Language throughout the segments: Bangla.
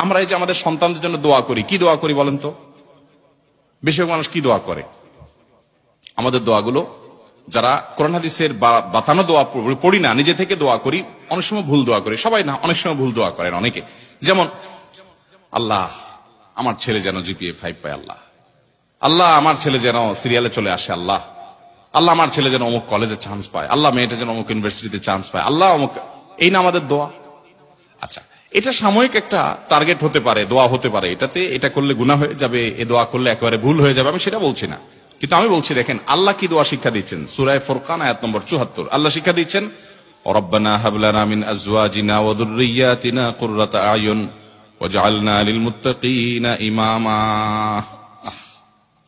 আমরা এই যে আমাদের সন্তানদের জন্য দোয়া করি, কি দোয়া করি বলেন তো? বেশিরভাগ মানুষ কি দোয়া করে? আমাদের দোয়াগুলো যারা কোরআন হাদিসের বাতানো দোয়া পড়ি না, নিজে থেকে দোয়া করি, অনেক সময় ভুল দোয়া করি। সবাই না, অনেক সময় ভুল দোয়া করেন অনেকে। যেমন, আল্লাহ আমার ছেলে যেন জিপিএ 5 পায়, আল্লাহ আল্লাহ আমার ছেলে যেন সিরিয়ালে চলে আসে, আল্লাহ আল্লাহ আমার ছেলে যেন অমুক কলেজে চান্স পায়, আল্লাহ মেয়েটা যেন অমুক ইউনিভার্সিটিতে চান্স পায়, আল্লাহ অমুক। এই না আমাদের দোয়া। আচ্ছা, এটা সাময়িক একটা টার্গেট হতে পারে, দোয়া হতে পারে, এটাতে এটা করলে গুনাহ হয়ে যাবে, এ দোয়া করলে একেবারে ভুল হয়ে যাবে, আমি সেটা বলছি না। কিন্তু আমি বলছি, দেখেন আল্লাহ কি দোয়া শিক্ষা দিচ্ছেন। সূরা ফুরকান আয়াত নম্বর 74 আল্লাহ শিক্ষা দিচ্ছেন, রব্বানা হাব লানা মিন আজওয়াজিনা ওয়া যুররিয়াতিনা কুররাতা আয়ুন ওয়াজআলনা লিল মুত্তাকিনা ইমামা।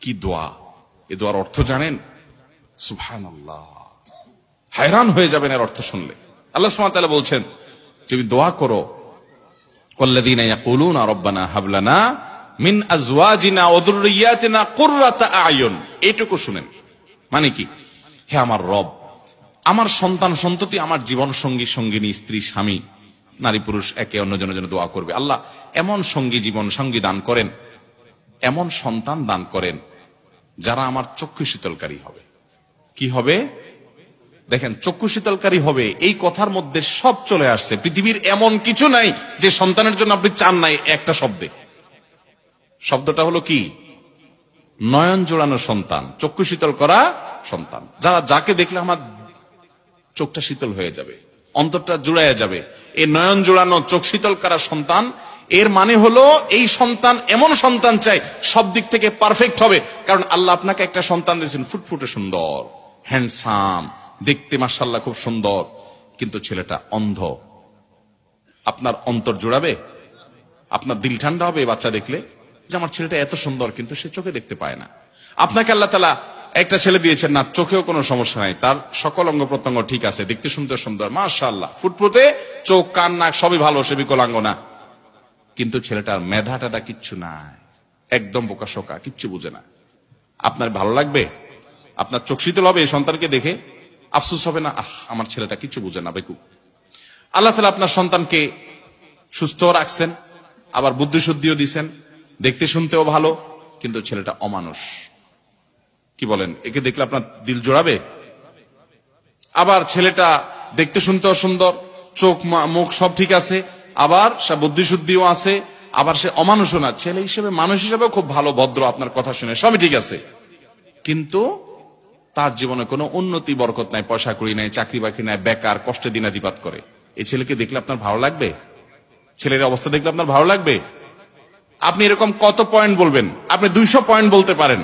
কি দোয়া! এই দোয়ার অর্থ জানেন? সুবহানাল্লাহ, হায়রান হয়ে যাবেন এর অর্থ শুনলে। আল্লাহ সুবহানাহু ওয়া তাআলা বলছেন, তুমি দোয়া করো, ওয়াল্লাযীনা ইয়াকুলুনা রব্বানা হাব লানা মিন আজওয়াজিনা ওয়া যুররিয়াতিনা কুররাতা আয়ুন। এইটুকু শুনেন, মানে কি? হে আমার রব, আমার সন্তান সন্ততি, আমার জীবন সঙ্গী সঙ্গিনী, স্ত্রী স্বামী, নারী পুরুষ একে অন্যজনের জন্য দোয়া করবে, আল্লাহ এমন সঙ্গী জীবন সঙ্গী দান করেন, এমন সন্তান দান করেন যারা আমার চক্ষু শীতলকারী হবে। কি হবে? দেখেন, চক্ষু শীতলকারী হবে, এই কথার মধ্যে সব চলে আসছে। পৃথিবীর এমন কিছু নাই যে সন্তানের জন্য আপনি চান নাই একটা শব্দে। শব্দটা হলো কি? নয়ন জোড়ানো সন্তান, চক্ষু শীতল করা সন্তান। যাকে দেখলে আমার চোখটা শীতল হয়ে যাবে, অন্তরটা জুড়াইয়া যাবে, এই নয়ন জোড়ানো চোখ শীতল করা সন্তান। এর মানে হলো এই সন্তান এমন সন্তান চাই সব দিক থেকে পারফেক্ট হবে। কারণ আল্লাহ আপনাকে একটা সন্তান দিয়েছেন, ফুটফুটে সুন্দর, হ্যান্ডসাম, দেখতে মাশাআল্লাহ খুব সুন্দর, কিন্তু ছেলেটা অন্ধ। আপনার অন্তর জোড়াবে? আপনার দিল ঠান্ডা হবে বাচ্চা দেখলে যে আমার ছেলেটা এত সুন্দর, কিন্তু সে চোখে দেখতে পায় না। আপনাকে আল্লাহ তাআলা একটা ছেলে দিয়েছেন না, চোখেও কোনো সমস্যা নাই, তার সকল অঙ্গ প্রত্যঙ্গ ঠিক আছে, দেখতে শুনতে সুন্দর, মাশাআল্লাহ, ফুটফুটে, চোখ কান নাক সবই ভালো, সে বিকলাঙ্গ না, কিন্তু ছেলেটার মেধা টেধা কিচ্ছু নাই, একদম বোকা শোকা, কিচ্ছু বুঝে না। আপনার ভালো লাগবে? আপনার চোখ শীতল হবে এই সন্তানকে দেখে? আফসোস হবে না, আমার ছেলেটা কিচ্ছু বুঝে না, বেকুব। আল্লাহ তাআলা আপনার সন্তানকে সুস্থ রাখছেন, আবার বুদ্ধি শুদ্ধিও দিছেন, দেখতে শুনতেও ভালো, কিন্তু ছেলেটা অমানুষ। কি বলেন? একে দেখলে আপনার দিল জোড়াবে? আবার ছেলেটা দেখতে শুনতেও সুন্দর, চোখ মুখ সব ঠিক আছে, আবার সে বুদ্ধি শুদ্ধিও আছে, আবার সে অমানুষও না, ছেলে হিসেবে মানুষ হিসেবে খুব ভালো, ভদ্র, আপনার কথা শুনে সবই ঠিক আছে, কিন্তু তার জীবনে কোনো উন্নতি বরকত নাই, পয়সা কড়ি নাই, চাকরি বাকরি নাই, বেকার, কষ্টে দিনাতিপাত করে। এই ছেলেকে দেখলে আপনার ভালো লাগবে? ছেলের অবস্থা দেখলে আপনার ভালো লাগবে? আপনি এরকম কত পয়েন্ট বলবেন? আপনি 200 পয়েন্ট বলতে পারেন,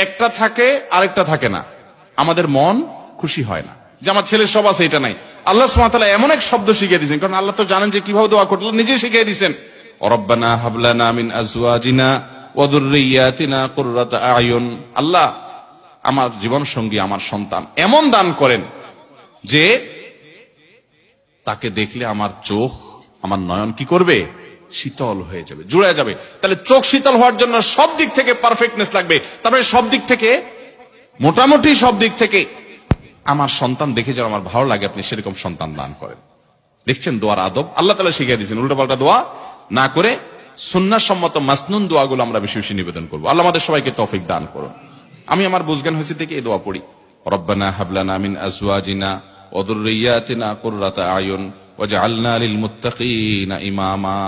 একটা থাকে আরেকটা থাকে না। আমাদের মন খুশি হয় না যে আমার ছেলের সব আছে, এটা নাই। আল্লাহ সুবহানাহু ওয়া তাআলা এমন এক শব্দ শিখিয়ে দিয়েছেন, কারণ আল্লাহ তো জানেন যে কিভাবে দোয়া করতে, নিজেই শিখিয়ে দিয়েছেন, রব্বানা হাব লানা মিন আজওয়াজিনা ওয়া যুররিয়াতিনা কুররাতা আয়ুন। আল্লাহ আমার জীবন সঙ্গী, আমার সন্তান এমন দান করেন যে তাকে দেখলে আমার চোখ, আমার নয়ন কি করবে? শীতল হয়ে যাবে, জুড়ে যাবে। তাহলে চোখ শীতল হওয়ার জন্য সব দিক থেকে পারফেক্টনেস লাগবে। তারপরে সব দিক থেকে, মোটামুটি সব দিক থেকে আমার সন্তান দেখে যেন আমার ভালো লাগে, আপনি সেরকম সন্তান দান করেন। দেখছেন দোয়ার আদব আল্লাহ তাআলা শিখিয়ে দিয়েছেন। উল্টোপাল্টা দোয়া না করে সুন্নাহ সম্মত মাসনুন দোয়াগুলো আমরা বেশি বেশি নিবেদন করবো। আল্লাহ আমাদের সবাইকে তৌফিক দান করুন। আমি আমার বুঝজ্ঞান হয়েছে থেকে এই দোয়া পড়ি, রব্বানা হাব লানা মিন আজওয়াজিনা ওয়া যুররিয়াতিনা কুররাতা আয়ুন ওয়াজআলনা লিল মুত্তাকিনা ইমামা।